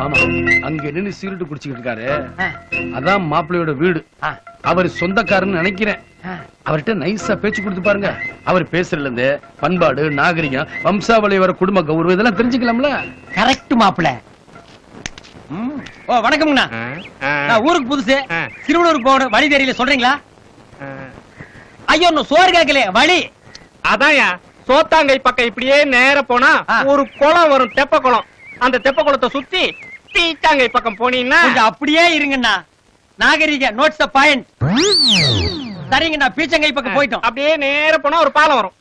ஆமா, அங்க நின்னு சீருட்டு குடிச்சுக்கிட்டு இருக்காரு. அதான் மாப்பிள்ளையோட வீடு. அவர் சொந்தக்காரன்னு நினைக்கிறேன். அவர்கிட்ட நைஸா பேச்சு கொடுத்து பாருங்க. அவர் பேசுறதுல இருந்து பண்பாடு, நாகரிகம், வம்சாவளி, வர குடும்ப கௌரவம் இதெல்லாம் தெரிஞ்சுக்கலாம்ல. கரெக்ட் மாப்பிள்ள. ஓ வணக்கம்ண்ணா. நான் ஊருக்கு புதுசு, திருவள்ளூருக்கு போகணும், வழி தெரியல, சொல்றீங்களா? ஐயோ சோறு கேட்கல வழி. அதான்யா, சோத்தாங்கை பக்கம் இப்படியே நேர போனா ஒரு குளம் வரும், தெப்ப குளம். அந்த தெப்ப குளத்தை சுத்தி பீச்சாங்கை பக்கம் போனீங்கன்னா அப்படியே இருங்கண்ணா. நாகரிக நோட்ஸ் தி பாயிண்ட். சரிங்கண்ணா, பீச்சங்கை பக்கம் போயிட்டோம். அப்படியே நேர போனா ஒரு பாலம் வரும்.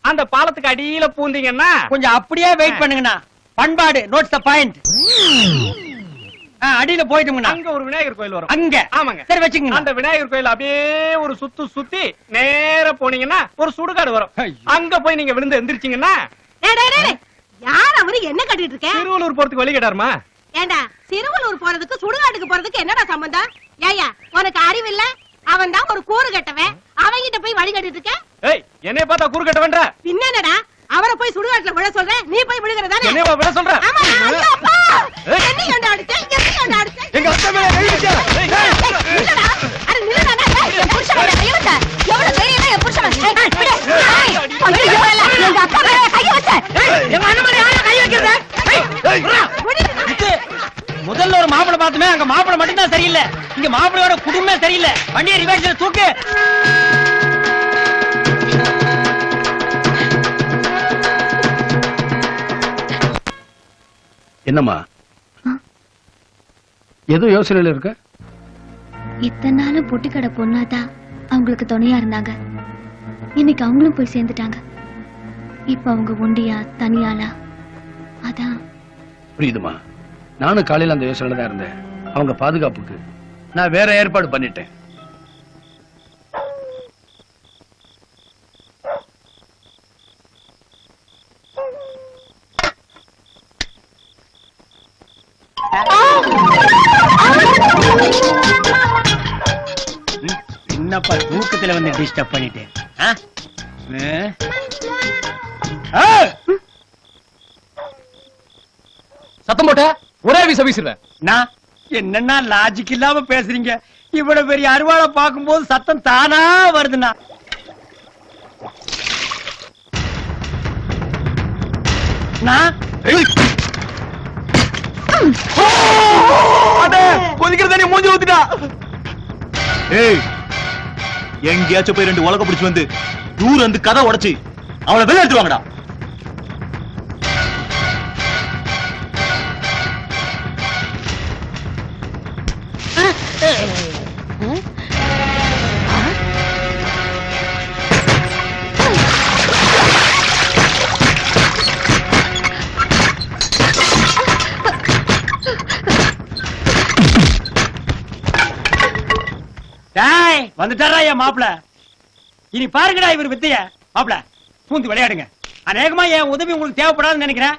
அந்த பாலத்துக்கு அடியில பூந்தீங்கன்னா கொஞ்சம் அப்படியே வெயிட் பண்ணுங்கண்ணா. பண்பாடு நோட்ஸ் தி பாயிண்ட். அடியில போயிட்டோம்னா அங்க ஒரு விநாயகர் கோயில் வரும். அங்க ஆமாங்க. சரி வச்சுங்க. அந்த விநாயகர் கோயில் அப்படியே ஒரு சுத்தி நேர போனீங்கன்னா ஒரு சுடுகாடு வரும். அங்க போய் நீங்க விழுந்து எந்திரிச்சீங்கன்னா யார் அவரு என்ன கட்டிட்டு இருக்க? திருவள்ளூர் போறதுக்கு வழி கேட்டாருமா? ஏண்டா திருவள்ளூர் போறதுக்கு சுடுகாட்டுக்கு போறதுக்கு என்னடா சம்பந்தம்? ஏயா உனக்கு அறிவு இல்ல? அவன் தான் ஒரு கூறு கட்டவன், அவங்கிட்ட போய் வழி கட்டிட்டு இருக்க. ஏய், என்னைய பார்த்தா கூறு கட்டவன்ற? பின்னடா அவரை போய் சுடுகாட்டுல விழ சொல்ற, நீ போய் விழுகிறதானே? என்னைய விழ சொல்ற? ஆமா. ஐயோ அப்பா, என்ன ஏண்டா அடிச்ச? என்ன அடிச்ச? எங்க அத்தை மேல கை வச்சா? இல்லடா, அட நில்லடா. என் புருஷன் மேல கை வச்ச. எவ்வளவு தைரியமா என் புருஷன் மேல? எங்க அக்கா மேல கை வச்ச. எங்க அண்ணன் மேல யாரா கை வைக்கிறது? முதல்ல ஒரு மாப்பிளை பார்த்தமே, அங்க மாப்பிளை மட்டும் தான் சரியில்லை, இங்க மாப்பிளையோட குடும்பமே சரியில்லை. வண்டியை ரிவர்ஸ்ல தூக்கு. என்னம்மா ஏதோ யோசனையில இருக்க? இத்தனை நாளும் பொட்டிக்கடை பொண்ணாதான் அவங்களுக்கு துணையா இருந்தாங்க. இன்னைக்கு அவங்களும் போய் சேர்ந்துட்டாங்க. இப்ப அவங்க ஒண்டியா தனியாளா? அதான். புரியுதுமா, நானும் காலையில அந்த யோசனையில தான் இருந்தேன். அவங்க பாதுகாப்புக்கு நான் வேற ஏற்பாடு பண்ணிட்டேன். என்னப்பா தூக்கத்துல வந்து டிஸ்டர்ப் பண்ணிட்டேன். சத்தம் போட்ட ஒரே வீச வீசுறேன். நான் என்னன்னா லாஜிக் இல்லாம பேசுறீங்க. இவ்வளவு பெரிய அருவாளை பார்க்கும்போது சத்தம் தானா வருதுண்ணா. கொதிக்கிற தண்ணி மூஞ்சி ஊத்திட்டா. ஏய், எங்கேயாச்சும் போய் 2 உலக பிடிச்சு வந்து தூரம் வந்து கதை உடைச்சு அவளை வெளில எடுத்துவாங்கடா. வந்துட்டாரா என் மாப்பிள? இனி பாருங்கடா இவர் வித்தைய. மாப்பிள பூந்து விளையாடுங்க. அநேகமா என் உதவி உங்களுக்கு தேவைப்படாதுன்னு நினைக்கிறேன்.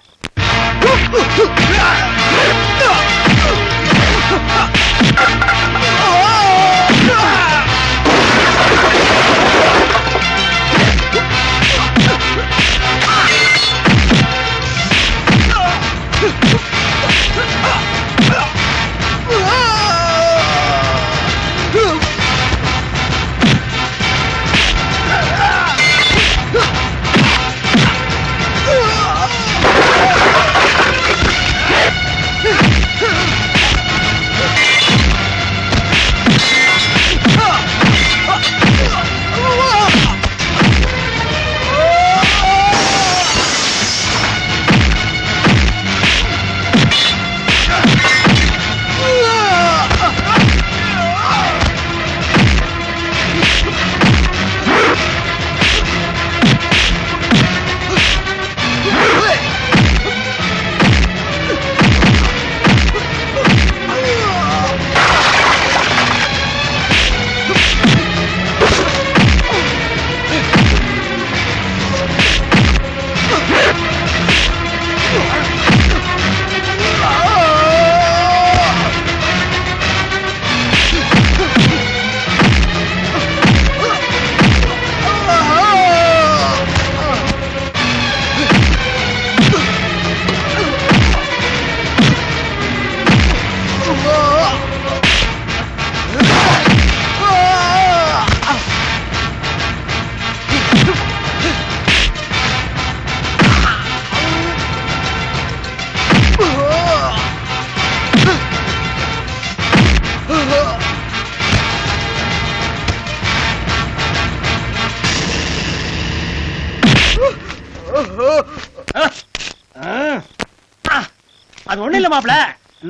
இல்ல மாப்ள,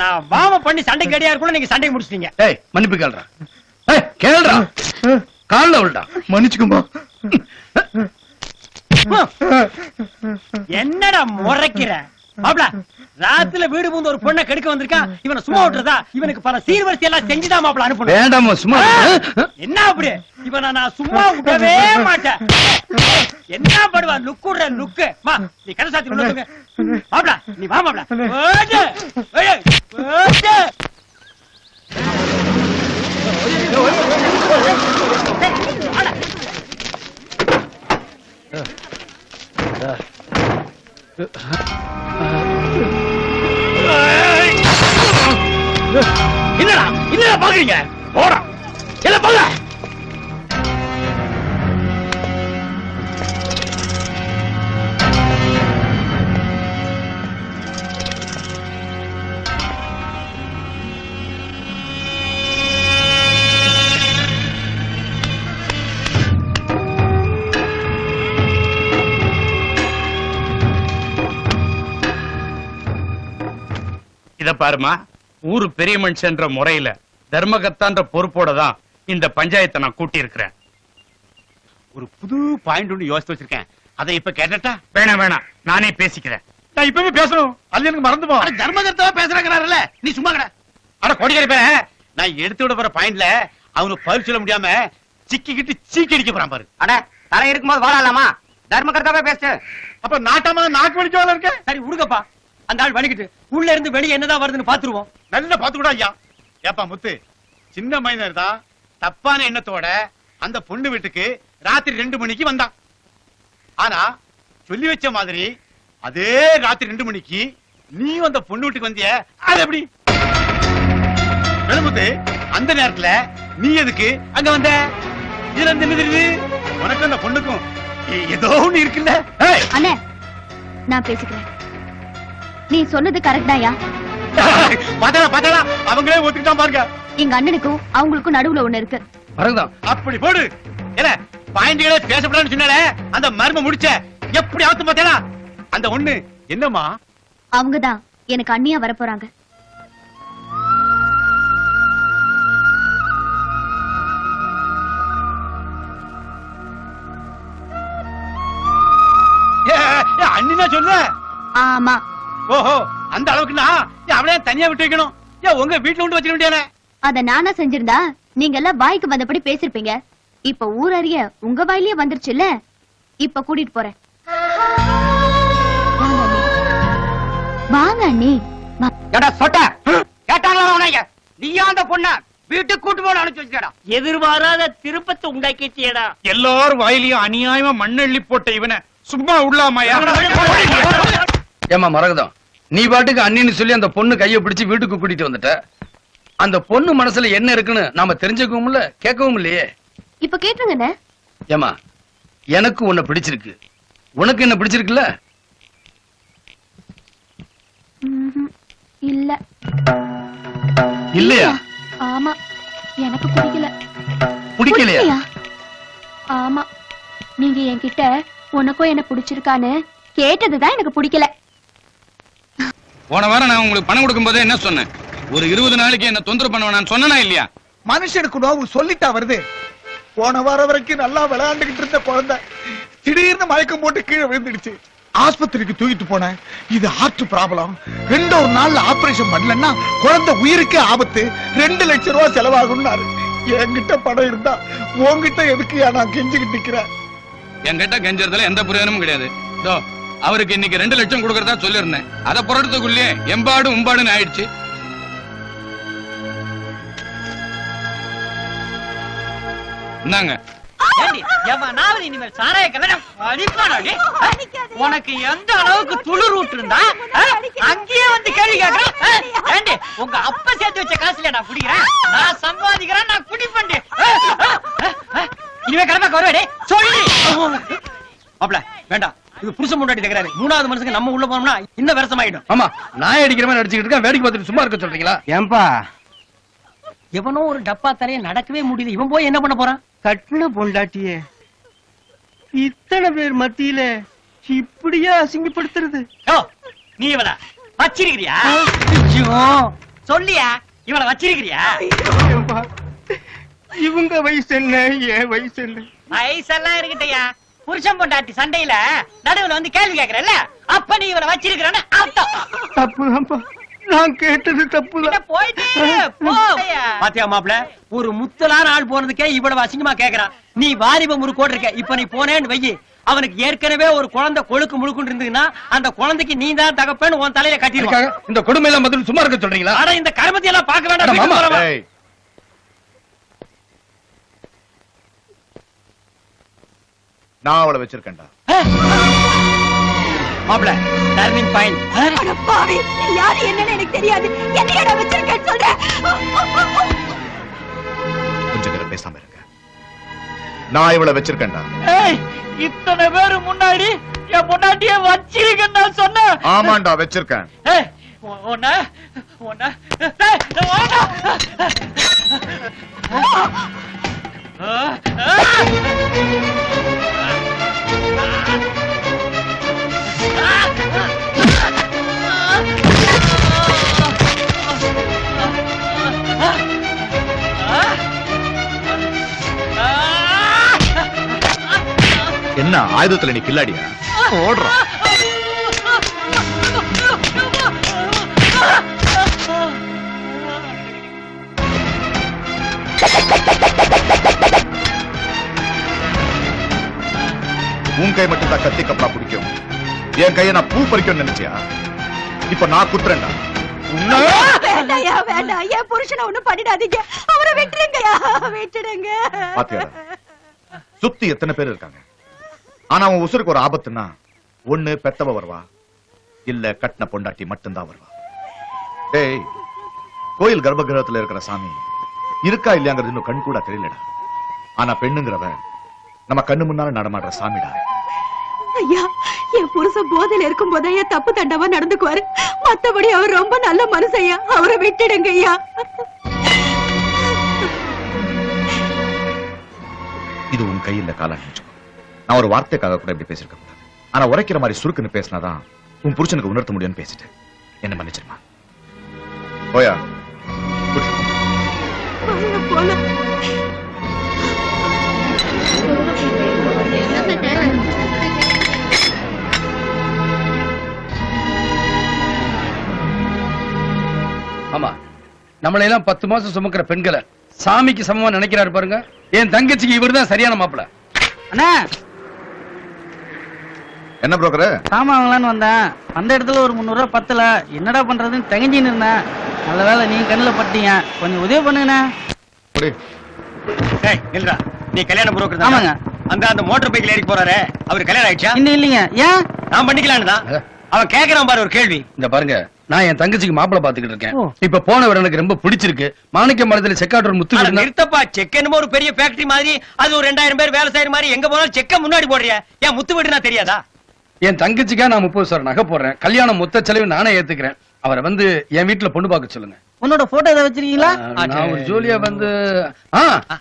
நான் வாம பண்ணி சண்டைக்கு ரெடியா இருக்குள்ள நீங்க சண்டைக்கு முடிச்சிட்டீங்க. ஏய் மன்னிப்பு கேளுடா. ஏய் கேளுடா. கால்ல விழுடா. மன்னிச்சுக்குமா. என்னடா முறைக்கிற மாப்ள? ராத்துல வீடு பூந்து ஒரு பொண்ணை கெடுக்க வந்திருக்கான். இவனை சும்மா விட்டுறதா? இவனுக்கு பல சீர்வரிசை எல்லாம் செஞ்சுதான் மாப்ள அனுப்பணும். வேண்டாமா சும்மா. என்ன அப்படி? இவனை நான் சும்மா விடவே மாட்டேன். என்ன படுவா லுக்குற லுக்கு. மா நீ கதை சாத்தி உள்ள போங்க. மாப்ள நீ வா மாப்ள. ஓடு ஓடு. என்னடா என்னடா பாக்குறீங்க? போடா எல்லாம் போங்க. இத பாருமா, ஊரு பெரிய மனுஷன்ற முறையில தர்மகத்தான்ற பொறுப்போட தான் இந்த பஞ்சாயத்தை நான் கூட்டி இருக்கிறேன். ஒரு புது பாயிண்ட் ஒன்று யோசித்து வச்சிருக்கேன். அதை இப்ப கேட்டா? வேணாம் வேணாம், நானே பேசிக்கிறேன். நான் இப்பவே பேசணும். அது எனக்கு மறந்து போ. தர்மகர்த்தாவா பேசுறாங்கறாருல, நீ சும்மா கடை. அட கோடிக்கரை பே, நான் எடுத்து விட போற பாயிண்ட்ல அவனுக்கு பதில் சொல்ல முடியாம சிக்கிக்கிட்டு சீக்கி அடிக்க போறான் பாரு. அட தலை இருக்கும்போது வாழலாமா? தர்மகர்த்தாவே பேசு. அப்ப நாட்டாம நாக்கு வலிக்கவால இருக்க. சரி விடுங்கப்பா. அந்த ஆள் வலிக்கிட்டு உள்ள இருந்து வெளியே என்னதான் வருதுன்னு பாத்துருவோம். நல்லா பாத்துக்கூடா ஐயா. ஏப்பா முத்து, சின்ன மைனர் தான் தப்பான எண்ணத்தோட அந்த பொண்ணு வீட்டுக்கு ராத்திரி 2 மணிக்கு வந்தான். ஆனா சொல்லி வச்ச மாதிரி அதே ராத்திரி 2 மணிக்கு நீ அந்த பொண்ணு வீட்டுக்கு வந்திய, அது எப்படி? முத்து, அந்த நேரத்துல நீ எதுக்கு அங்க வந்த? இதுல இருந்து என்ன தெரியுது? உனக்கு அந்த பொண்ணுக்கும் ஏதோ ஒண்ணு இருக்குல்ல. அண்ணே நான் பேசிக்கிறேன். நீ சொன்னது கரெக்ட் தான்யா. பாத்தா அவங்களே ஒத்துக்கிட்டான் பாருங்க. எங்க அண்ணனுக்கும் அவங்களுக்கும் நடுவுல ஒண்ணு இருக்கு. மறந்துதான். அப்படி போடு. ஏல பாயிண்ட்களே பேசப்படாதுன்னு சொன்னாலே அந்த மர்மம் முடிச்ச எப்படி ஆத்து பார்த்தேனா? அந்த ஒண்ணு என்னம்மா? அவங்கதான் எனக்கு அண்ணியா வரப்போறாங்க. அண்ணினா சொல்ல? ஆமா. ஓஹோ, அந்த அளவுக்குன்னா அவளே தனியா விட்டு வைக்கணும். உங்க வீட்டுல கொண்டு வச்சுக்க வேண்டியானே. அத நானா செஞ்சிருந்தா நீங்க எல்லாம் வாய்க்கு வந்தபடி பேசிருப்பீங்க. இப்ப ஊரறிய உங்க வாயிலேயே வந்துருச்சுல்ல. இப்ப கூட்டிட்டு போறேன். வாங்க அண்ணி. ஏடா சொட்ட கேட்டாங்களா உனக்கு? நீயா அந்த பொண்ண வீட்டுக்கு கூட்டு போன அனுப்பிச்சு வச்சிடா. எதிர்பாராத திருப்பத்தை உண்டாக்கிட்டியடா. எல்லாரும் வாயிலையும் அநியாயமா மண்ணெள்ளி போட்ட இவனை சும்மா உள்ளாமையா? ஏமா மறகுதான், நீ பாட்டுக்கு அண்ணின்னு சொல்லி அந்த பொண்ணு கையை பிடிச்சு வீட்டுக்கு கூட்டிட்டு வந்துட்ட. அந்த பொண்ணு மனசுல என்ன இருக்குன்னு நாம தெரிஞ்சுக்கவும் இல்ல, கேட்கவும் இல்லையே. இப்ப கேட்டுருங்க. ஏமா எனக்கு உன்னை பிடிச்சிருக்கு, உனக்கு என்ன பிடிச்சிருக்குல்ல? இல்ல. இல்லையா? ஆமா, எனக்கு பிடிக்கல. பிடிக்கலையா? ஆமா, நீங்க என்கிட்ட உனக்கும் என்ன பிடிச்சிருக்கான்னு கேட்டதுதான் எனக்கு பிடிக்கல. போன வாரம் நான் உங்களுக்கு பணம் கொடுக்கும் போதே என்ன சொன்னேன்? ஒரு 20 நாளைக்கு என்ன தொந்தரவு பண்ண வேணாம்னு சொன்னனா இல்லையா? மனுஷனுக்கு நோவு சொல்லிட்டா வருது. போன வாரம் வரைக்கும் நல்லா விளையாண்டுகிட்டு இருந்த குழந்தை திடீர்னு மயக்கம் போட்டு கீழே விழுந்துடுச்சு. ஆஸ்பத்திரிக்கு தூக்கிட்டு போனேன். இது ஹார்ட் ப்ராப்ளம். 2 நாள்ல ஆபரேஷன் பண்ணலன்னா குழந்தை உயிருக்கே ஆபத்து. 2 லட்சம் ரூபாய் செலவாகும்னாரு. என்கிட்ட பணம் இருந்தா உன்கிட்ட எதுக்குயா நான் கெஞ்சிக்கிட்டு நிக்கிறேன்? என்கிட்ட கெஞ்சறதுல எந்த பிரயோஜனமும் கிடையாது. இதோ அவருக்கு இன்னைக்கு 2 லட்சம் கொடுக்கறதா சொல்லிருந்தேன். அதை புறத்துக்குள்ளே எம்பாடு உம்பாடுன்னு ஆயிடுச்சு. இந்தாங்க. எவனாவது இனிமேல் சாராய கல்யாணம் அடிப்பானே. உனக்கு எந்த அளவுக்கு துளிர் விட்டுருந்தா அங்கேயே வந்து கேள்வி கேட்கறேன். ஏண்டி உங்க அப்பா சேர்த்து வச்ச காசுல நான் குடிக்கிறேன், நான் சம்பாதிக்கிறேன், நான் குடிப்பேன். இனிமே கிளம்ப வருவாடே சொல்லி மாப்ள வேண்டாம். இது புருஷன் முன்னாடி தகராறு. 3வது மனுஷங்க நம்ம உள்ள போனோம்னா இன்னும் விரசமாயிடும். ஆமா, நாய் அடிக்கிற மாதிரி அடிச்சுக்கிட்டு இருக்கேன். வேடிக்கை பார்த்துட்டு சும்மா இருக்க சொல்றீங்களா? ஏன்பா எவனோ ஒரு டப்பா தலைய நடக்கவே முடியல, இவன் போய் என்ன பண்ண போறான்? கட்டின பொண்டாட்டியே இத்தனை பேர் மத்தியில இப்படியா அசிங்கப்படுத்துறது? நீ இவளா வச்சிருக்கிறியா? ஐயோ, சொல்லியா இவளை வச்சிருக்கிறியா? ஏம்பா, இவங்க வயசு என்ன என் வயசு என்ன? வயசெல்லாம் இருக்கட்டையா, புருஷன் பொண்டாட்டி சண்டையில நடுவுல வந்து கேள்வி கேக்குறல்ல, அப்ப நீ இவளை வச்சிருக்கிறன்னு அர்த்தம். தப்புதான்ப்பா, நான் கேட்டது தப்புதான். கிட்ட போயிட்டு போ. பாத்தியா மாப்ள, ஒரு முத்தலான ஆள் போனதுக்கே இவ்வளவு அசிங்கமா கேக்குறான். நீ வாலிப முறுக்கோடு இருக்க, இப்ப நீ போனேன்னு வையி, அவனுக்கு ஏற்கனவே ஒரு குழந்தை கொழுக்கு முழுக்குன்னு இருந்ததுன்னா அந்த குழந்தைக்கு நீ தான் தகப்பன்னு உன் தலையில கட்டிருக்காங்க. இந்த கொடுமை எல்லாம் பதில் சும்மா இருக்க சொல்றீங்களா? ஆனா இந்த கருமத்தை எல்லாம் பார்க்க அட மாமா. வேண்டாம். ஏய், நான் அவளை வச்சிருக்கேன்டா. மாப்ள, டர்னிங் பாயிண்ட். அட பாவி, நீ யாரு என்னன்னு எனக்கு தெரியாது. என்னையடா வச்சிருக்கேன்னு சொல்ற? கொஞ்சம் நேரம் பேசாம இருங்க. நான் இவளை வச்சிருக்கேன்டா. ஏய், இத்தனை பேரு முன்னாடி என் பொண்டாட்டிய வச்சிருக்கேன்னு நான் சொன்னேன். ஆமாண்டா, வச்சிருக்கேன். ஏய், ஒண்ணு ஒண்ணு ஏய், ஒண்ணு. என்ன ஆயுதத்துல நீ கில்லாடியா? ஓடுறா. உன் கை மட்டும் தான் கத்தி கப்பலா பிடிக்கும். என் கையை நான் பூ பறிக்கும் நினைச்சியா? இப்ப நான் குத்துறேன்டா. வேண்டாயா, வேண்டாம். என் புருஷனை ஒண்ணும் பண்ணிடாதீங்க. அவரை விட்டுருங்கயா, விட்டுடுங்க. பாத்தியாடா, சுத்தி எத்தனை பேர் இருக்காங்க. ஆனா அவன் உசுருக்கு ஒரு ஆபத்துன்னா ஒண்ணு பெத்தவ வருவா, இல்ல கட்டின பொண்டாட்டி மட்டும்தான் வருவா. டேய், கோயில் கர்ப்பகிரகத்துல இருக்கிற சாமி இருக்கா இல்லையாங்கிறது இன்னும் கண் கூட தெரியலடா. ஆனா பெண்ணுங்கிறவ நம்ம கண்ணு முன்னால நடமாடுற சாமிடா. ஐயா, என் புருஷன் போதையில இருக்கும் போதையா தப்பு தண்டவா நடந்துக்குவாரு. மத்தபடி அவர் ரொம்ப நல்ல மனுஷையா, அவரை விட்டுடுங்க ஐயா. இது உன் கையில காலா நினைச்சுக்கோ. நான் ஒரு வார்த்தைக்காக கூட இப்படி பேசிருக்க கூடாது. ஆனா உரைக்கிற மாதிரி சுருக்குன்னு பேசினாதான் உன் புருஷனுக்கு உணர்த்த முடியும்னு பேசிட்டேன். என்ன மன்னிச்சிருமா. போயா போல ஆமா, நம்மளை எல்லாம் 10 மாசம் சுமக்கிற பெண்களை சாமிக்கு சமமா நினைக்கிறாரு பாருங்க. என் தங்கச்சிக்கு இவர்தான் சரியான மாப்பிள. அண்ணா, என்ன புரோக்கர்? சாமான் வாங்கலான்னு வந்தேன். அந்த இடத்துல ஒரு 300 ரூபாய் பத்தல. என்னடா பண்றதுன்னு தகஞ்சின்னு இருந்தேன். நல்ல வேலை நீ கண்ணுல பட்டீங்க. கொஞ்சம் உதவி பண்ணுங்கண்ணா. ஏய், நில்றா. நீ கல்யாண புரோக்கர் தானே? ஆமாங்க. அந்த மோட்டார் பைக்ல ஏறி போறாரே, அவருக்கு கல்யாணம் ஆயிடுச்சா? இன்னும் இல்லைங்க. ஏன்? நான் பண்ணிக்கலான்னு தான். அவன் கேக்குறான் பாரு ஒரு கேள்வி. இந்த பாருங்க, நான் என் தங்கச்சிக்கு மாப்பிள பாத்துக்கிட்டு இருக்கேன். ஓ. இப்ப போனவர் எனக்கு ரொம்ப பிடிச்சிருக்கு. மாணிக்க மரத்துல செக்காட்டர் முத்து அட இருந்தா- நிறுத்தப்பா, செக் என்னமோ ஒரு பெரிய ஃபேக்டரி மாதிரி, அது ஒரு 2000 பேர் வேலை செய்யற மாதிரி, எங்க போனாலும் செக்க முன்னாடி போடுறியா? ஏன் முத்து வீடுனா தெரியாதா? என் தங்கச்சிக்கா நான் 30 சவரன் நகை போடுறேன். கல்யாணம் மொத்த செலவு நானே ஏத்துக்கிறேன். அவரை வந்து என் வீட்டுல பொண்ணு பார்க்க சொல்லுங்க. உன்னோட போட்டோ ஏதாவது வச்சிருக்கீங்களா? நான் ஒரு ஜோலியா வந்து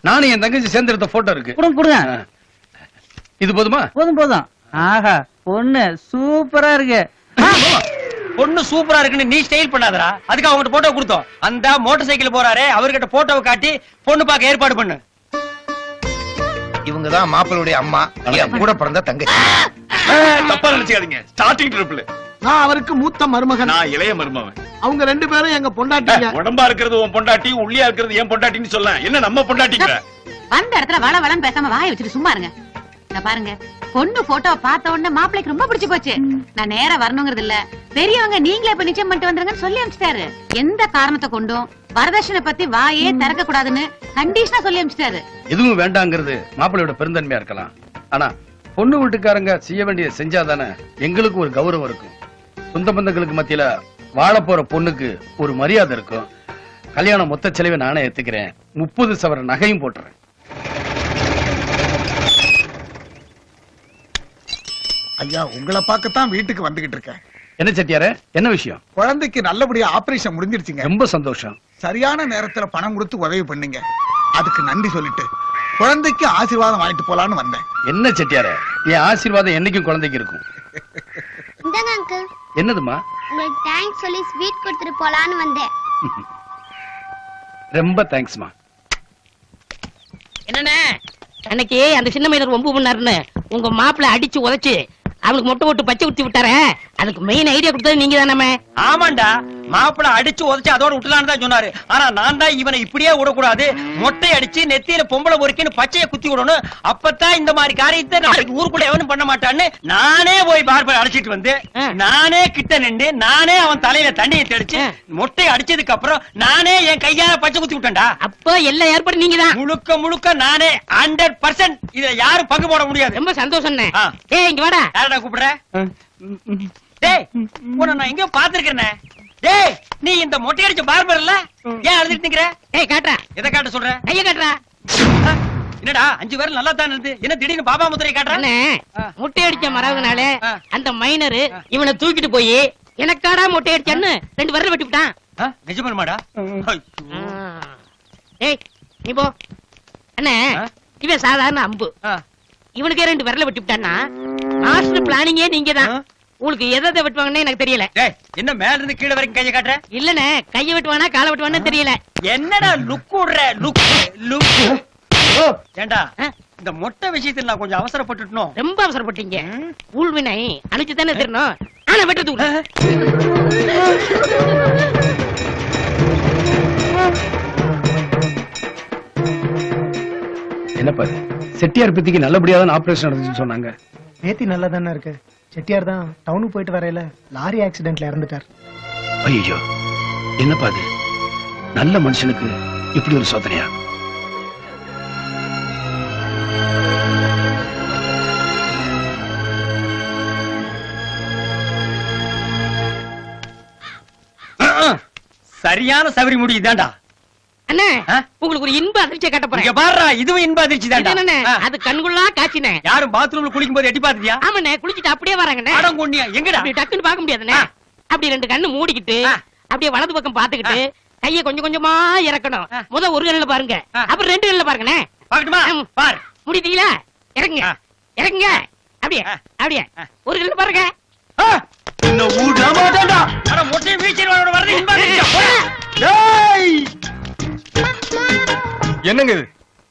நானும் என் தங்கச்சி சேர்ந்து எடுத்த போட்டோ இருக்கு. கொடுங்க கொடுங்க. இது போதுமா? போதும் போதும். ஆஹா, பொண்ணு சூப்பரா இருக்கு. பொண்ணு சூப்பரா இருக்குன்னு நீ ஸ்டைல் பண்ணாதடா. அதுக்கு அவங்ககிட்ட போட்டோ கொடுத்தோம். அந்த மோட்டார் சைக்கிள் போறாரே, அவர்கிட்ட போட்டோவை காட்டி பொண்ணு பார்க்க ஏற்பாடு பண்ணு. இவங்கதான் மாப்பிளுடைய அம்மா, என் கூட பிறந்த தங்கச்சி. தப்பா நினைச்சுக்காதீங்க. ஸ்டார்டிங் ட்ரிப்ல நான் அவருக்கு மூத்த மருமகன். நான் இளைய மருமவன். அவங்க 2 பேரும் எங்க பொண்டாட்டிங்க. உடம்பா இருக்கிறது உன் பொண்டாட்டி, உள்ளியா இருக்கிறது என் பொண்டாட்டின்னு சொல்ல. என்ன நம்ம பொண்டாட்டிங்கிற? அந்த இடத்துல வள வளம் பேசாம வாயை வச்சுட்டு சும்மா இருங்க. இத பாருங்க, பொண்ணு போட்டோவை பார்த்த உடனே மாப்பிளைக்கு ரொம்ப பிடிச்சு போச்சு. நான் நேரா வரணுங்கிறது இல்ல, பெரியவங்க நீங்களே இப்ப நிச்சயம் பண்ணிட்டு வந்துருங்கன்னு சொல்லி அனுப்பிச்சிட்டாரு. எந்த காரணத்தை கொண்டும் வரதட்சணை பத்தி வாயே திறக்க கூடாதுன்னு கண்டிஷனா சொல்லி அனுப்பிச்சிட்டாரு. எதுவும் வேண்டாங்கிறது மாப்பிள்ளையோட பெருந்தன்மையா இருக்கலாம். ஆனா பொண்ணு வீட்டுக்காரங்க செய்ய வேண்டிய செஞ்சாதானே எங்களுக்கு ஒரு கௌரவம் இருக்கும். சொந்த பந்தங்களுக்கு மத்தியில வாழ போற பொண்ணுக்கு ஒரு மரியாதை இருக்கும். கல்யாணம் மொத்த செலவை நானே ஏத்துக்கிறேன். 30 சவரன் நகையும் போட்டுறேன். ஐயா, உங்களை பார்க்கத்தான் வீட்டுக்கு வந்துகிட்டு இருக்கேன். என்ன செட்டியாரே, என்ன விஷயம்? குழந்தைக்கு நல்லபடியா ஆபரேஷன் முடிஞ்சிருச்சுங்க. ரொம்ப சந்தோஷம். சரியான நேரத்துல பணம் கொடுத்து உதவி பண்ணீங்க. அதுக்கு நன்றி சொல்லிட்டு குழந்தைக்கு ஆசீர்வாதம் வாங்கிட்டு போலான்னு வந்தேன். என்ன செட்டியாரே, என் ஆசீர்வாதம் என்னைக்கும் குழந்தைக்கு இருக்கும். இந்தாங்க அங்கிள். என்னதுமா? உங்களுக்கு தேங்க்ஸ் சொல்லி ஸ்வீட் கொடுத்துட்டு போலான்னு வந்தேன். ரொம்ப தேங்க்ஸ்மா. என்னண்ணே அன்னைக்கு அந்த சின்ன மைனர் ஒம்பு பண்ணாருன்னு உங்க மாப்பிள்ள அடிச்சு உதைச்சு அவனுக்கு மொட்டை போட்டு பச்சை குத்தி விட்டார, அதுக்கு மெயின் ஐடியா கொடுத்தது நீங்க தானே? ஆமாண்டா, மாப்பிள அடிச்சு உதச்சு அதோட விட்டுலான்னு தான் சொன்னாரு. ஆனா நான் தான் இவனை இப்படியே விடக்கூடாது, மொட்டை அடிச்சு நெத்தியில பொம்பளை பொறுக்கின்னு பச்சையை குத்தி விடணும், அப்பதான் இந்த மாதிரி காரியத்தை நாளைக்கு ஊருக்குள்ள எவனும் பண்ண மாட்டான்னு நானே போய் பார்பர் அடிச்சிட்டு வந்து நானே கிட்ட நின்று நானே அவன் தலையில தண்ணியை தெளிச்சு மொட்டை அடிச்சதுக்கு அப்புறம் நானே என் கையால பச்சை குத்தி விட்டேன்டா. அப்போ எல்லா ஏற்பாடு நீங்க தான்? முழுக்க முழுக்க நானே 100%. இதுல யாரும் பங்கு போட முடியாது. ரொம்ப சந்தோஷம். ஏய் இங்க வாடா. யாரடா கூப்பிடுற? டேய் உன்னை நான் எங்கேயோ பாத்துருக்கேன். டேய் நீ இந்த மொட்டை அடிச்ச பார்பர் இல்ல, ஏன் அழுதுட்டு நிக்கிற? ஏய் காட்டுறா. எதை காட்ட சொல்ற? கைய காட்டுறா. என்னடா 5 பேர் நல்லா தான் இருந்து என்ன திடீர்னு பாபா முத்திரை காட்டுற? முட்டை அடிச்ச மறவனால அந்த மைனர் இவனை தூக்கிட்டு போய் எனக்காடா மொட்டை அடிச்சான்னு 2 விரல் வெட்டி விட்டான். நிஜமாடா? ஏய் நீ போ. அண்ணே இவன் சாதாரண அம்பு, இவனுக்கே 2 விரல வெட்டி விட்டான்னா மாஸ்டர் பிளானிங்கே நீங்க தான். உங்களுக்கு எதை வெட்டுவாங்கன்னு எனக்கு தெரியல. என்ன மேல இருந்து கீழே வரைக்கும் கையை காட்டுற? இல்லனே கையை வெட்டுவானா காலை வெட்டுவானு தெரியல. என்னடா லுக் விடுற? லுக் ஏண்டா இந்த மொட்டை விஷயத்துல நான் கொஞ்சம் அவசரப்பட்டுட்டோம். ரொம்ப அவசரப்பட்டீங்க. ஊழ்வினை அனுச்சு தானே தெரியணும். ஆனா வெட்டுறது என்னப்பா செட்டியார் பத்திக்கு நல்லபடியா தான் ஆபரேஷன் நடந்துச்சுன்னு சொன்னாங்க. நேத்தி நல்லா தானே இருக்கு. செட்டியார் தான் டவுனுக்கு போயிட்டு வரையில லாரி ஆக்சிடென்ட்ல இறந்துட்டார். ஐயோ என்னப்பா அது, நல்ல மனுஷனுக்கு இப்படி ஒரு சோதனையா? சரியான சபரி முடி இதாண்டா. அண்ணே உங்களுக்கு ஒரு இன்ப அதிர்ச்சியை காட்ட போறேன். இங்க பாருடா, இதுவும் இன்ப அதிர்ச்சி தான்டா. அது கண்குள்ளா காட்சினே. யாரும் பாத்ரூம்ல குளிக்கும் போது எட்டி பாத்தியா? ஆமாண்ணே, குளிச்சிட்டு அப்படியே வராங்கண்ணே. அடம் கொண்டியா எங்கடா? அப்படி டக்குன்னு பார்க்க முடியாதுண்ணே. அப்படி 2 கண்ணு மூடிக்கிட்டு அப்படியே வலது பக்கம் பாத்துக்கிட்டு கையை கொஞ்சம் கொஞ்சமா இறக்கணும். முத ஒரு கண்ணுல பாருங்க, அப்புறம் 2 கண்ணுல பாருங்கண்ணே. பாக்கட்டுமா? பாரு. முடித்தீங்களா? இறங்குங்க இறங்குங்க. அப்படியே அப்படியே ஒரு கண்ணு பாருங்க. இன்னும் ஊடா மாட்டேன்டா. அட மொட்டை வீச்சிரோட வரது இன்ப அதிர்ச்சி. டேய் என்னங்க இது?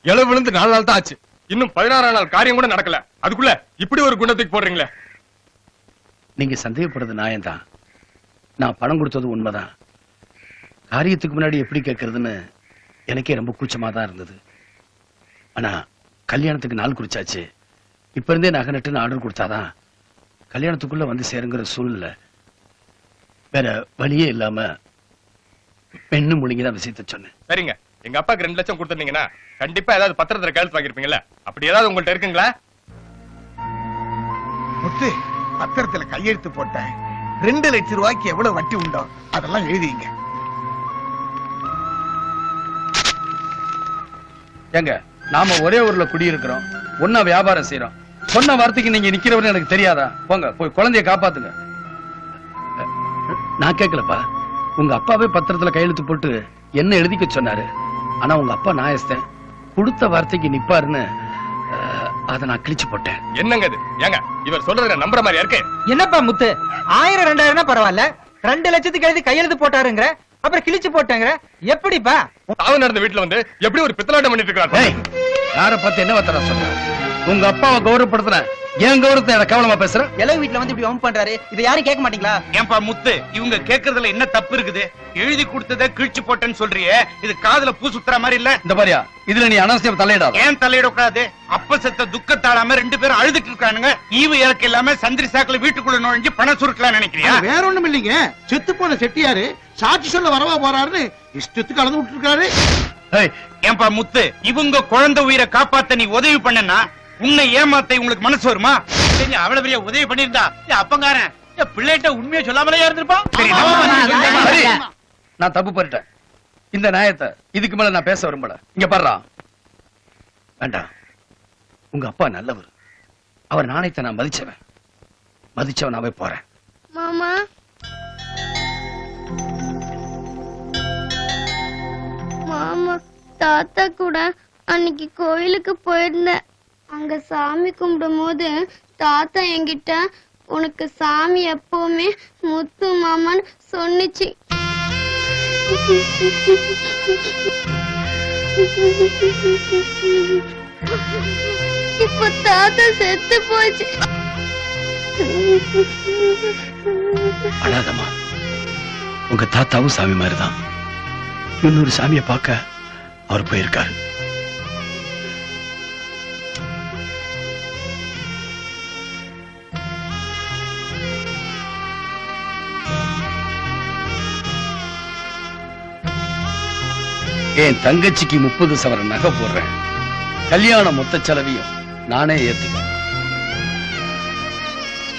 இளவு விழுந்து 4 நாள் தான் ஆச்சு, இன்னும் 16ஆம் நாள் காரியம் கூட நடக்கல, அதுக்குள்ள இப்படி ஒரு குண்டத்துக்கு போடுறீங்களே. நீங்க சந்தேகப்படுறது நியாயம்தான். நான் பணம் கொடுத்தது உண்மைதான். காரியத்துக்கு முன்னாடி எப்படி கேட்கறதுன்னு எனக்கே ரொம்ப கூச்சமா தான் இருந்தது. ஆனா கல்யாணத்துக்கு நாள் குறிச்சாச்சு. இப்ப இருந்தே நகை நட்டுன்னு ஆர்டர் கொடுத்தாதான் கல்யாணத்துக்குள்ள வந்து சேருங்கிற சூழ்நிலை. வேற வழியே இல்லாம பெண்ணு முழுங்கிதான் விஷயத்த சொன்னேன். சரிங்க, எங்க அப்பாக்கு 2 லட்சம் கொடுத்துருந்தீங்கன்னா கண்டிப்பா ஏதாவது பத்திரத்துல கையெழுத்து வாங்கிருப்பீங்களா? அப்படி ஏதாவது உங்கள்ட்ட இருக்குங்களா? முத்து, பத்திரத்துல கையெழுத்து போட்டேன். 2 லட்சம் ரூபாய்க்கு எவ்வளவு வட்டி உண்டோ அதெல்லாம் எழுதிங்க. ஏங்க, நாம ஒரே ஊர்ல குடியிருக்கிறோம், ஒன்னா வியாபாரம் செய்யறோம். சொன்ன வார்த்தைக்கு நீங்க நிக்கிறவரு எனக்கு தெரியாதா? போங்க போய் குழந்தைய காப்பாத்துங்க. நான் கேட்கலப்பா, உங்க அப்பாவே பத்திரத்துல கையெழுத்து போட்டு என்ன எழுதிக்க சொன்னாரு. ஆனா உங்க அப்பா நாயஸ்தன், கொடுத்த வார்த்தைக்கு நிப்பாருன்னு அதை நான் கிழிச்சு போட்டேன். என்னங்க இது? ஏங்க இவர் சொல்றத நம்புற மாதிரி இருக்கு? என்னப்பா முத்து, 1000 2000 பரவாயில்ல, 2 லட்சத்துக்கு எழுதி கையெழுத்து போட்டாருங்கிற, அப்புறம் கிழிச்சு போட்டாங்க. எப்படிப்பா? தாவு நடந்த வீட்டுல வந்து எப்படி ஒரு பித்தலாட்டம் பண்ணிட்டு இருக்காரு? யார பத்தி என்ன வார்த்தை சொல்ற? உங்க அப்பாவை கௌரவப்படுத்துற, ஏன் கௌரவத்தை எனக்கு கவனமா பேசுற? இளவு வீட்டுல வந்து இப்படி வம்பு பண்றாரு, இதை யாரும் கேட்க மாட்டீங்களா? ஏன்பா முத்து, இவங்க கேக்குறதுல என்ன தப்பு இருக்குது? எழுதி கொடுத்ததை கிழிச்சு போட்டேன்னு சொல்றியே, இது காதுல பூ சுத்துற மாதிரி இல்ல? இந்த பாரியா, இதுல நீ அனாவசியம் தலையிடாத. ஏன் தலையிடக்கூடாது? அப்ப செத்த துக்கத்தாளாம 2 பேரும் அழுதுட்டு இருக்கானுங்க. ஈவு இறக்கு இல்லாம சந்திரி சாக்குல வீட்டுக்குள்ள நுழைஞ்சு பணம் சுருக்கலாம் நினைக்கிறியா? வேற ஒண்ணும் இல்லைங்க. செத்து போன செட்டியாரு சாட்சி சொல்ல வரவா போறாருன்னு இஷ்டத்துக்கு அளந்து விட்டு இருக்காரு. ஏன்பா முத்து, இவங்க குழந்தை உயிரை காப்பாத்த நீ உதவி பண்ணனா உன்னை ஏமாத்த உங்களுக்கு மனசு வருமா? அவ்வளவு பெரிய உதவி பண்ணிருந்தா அப்பங்காரன் பிள்ளைகிட்ட உண்மையை சொல்லாமலே இருந்திருப்பான். நான் தப்பு பண்ணிட்டேன். இந்த நியாயத்தை இதுக்கு மேல நான் பேச விரும்பல. இங்க பாருடா, வேண்டாம். உங்க அப்பா நல்லவர், அவர் நாணயத்தை நான் மதிச்சவனாவே போறேன். மாமா மாமா, தாத்தா கூட அன்னைக்கு கோயிலுக்கு போயிருந்தேன். அங்க சாமி கும்பிடும் போது தாத்தா என்கிட்ட உனக்கு சாமி எப்பவுமே முத்து மாமான்னு சொன்னுச்சு. இப்ப தாத்தா செத்து போச்சு. அழாதம்மா, உங்க தாத்தாவும் சாமி மாதிரிதான். இன்னொரு சாமியை பார்க்க அவர் போயிருக்காரு. என் தங்கச்சிக்கு 30 சவரன் நகை போடுறேன். கல்யாண மொத்த செலவையும் நானே ஏத்துக்கிறேன்.